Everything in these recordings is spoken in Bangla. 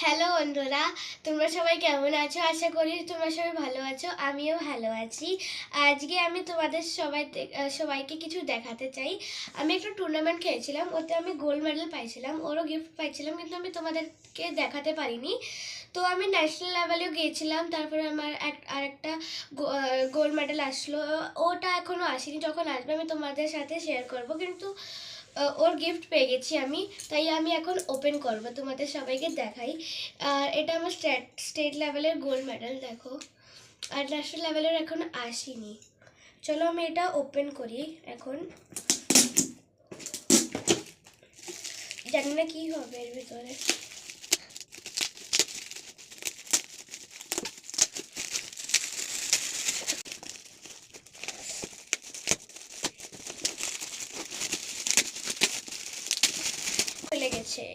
হ্যালো বন্ধুরা, তোমরা সবাই কেমন আছো? আশা করি তোমরা সবাই ভালো আছো। আমিও ভালো আছি। আজকে আমি তোমাদের সবাইকে কিছু দেখাতে চাই। আমি একটা টুর্নামেন্ট খেলেছিলাম, ওতে আমি গোল্ড মেডেল পাইছিলাম, ওরও গিফট পাইছিলাম, কিন্তু আমি তোমাদেরকে দেখাতে পারিনি। তো আমি ন্যাশনাল লেভেলেও গিয়েছিলাম, তারপরে আমার আরেকটা গোল্ড মেডেল আসলো। ওটা এখনও আসেনি, যখন আসবে আমি তোমাদের সাথে শেয়ার করব। কিন্তু ওর গিফট পেয়ে গেছি আমি, তাই আমি এখন ওপেন করব, তোমাদের সবাইকে দেখাই। আর এটা আমার স্টেট লেভেলের গোল্ড মেডেল, দেখো। আর ন্যাশনাল লেভেলের এখন আসেনি। চলো আমি এটা ওপেন করি এখন। জানি না কি হবে এর ভিতরে। খুলে গেছে।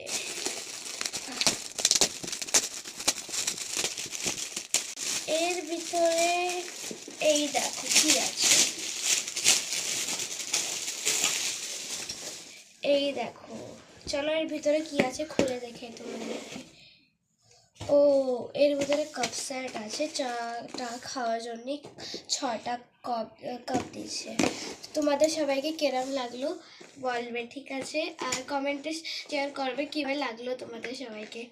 এর ভিতরে এই দেখো কি আছে, এই দেখো। চলো এর ভিতরে কি আছে খুলে দেখে তোমাদেরকে। ও, এর ভিতরে কাপ সেট আছে, চাটা খাওয়ার জন্য 6টা কাপ দিয়েছে। তোমাদের সবাইকে কেরম লাগলো বলবে, ঠিক আছে? আর কমেন্টে শেয়ার করবে কীভাবে লাগলো তোমাদের সবাইকে।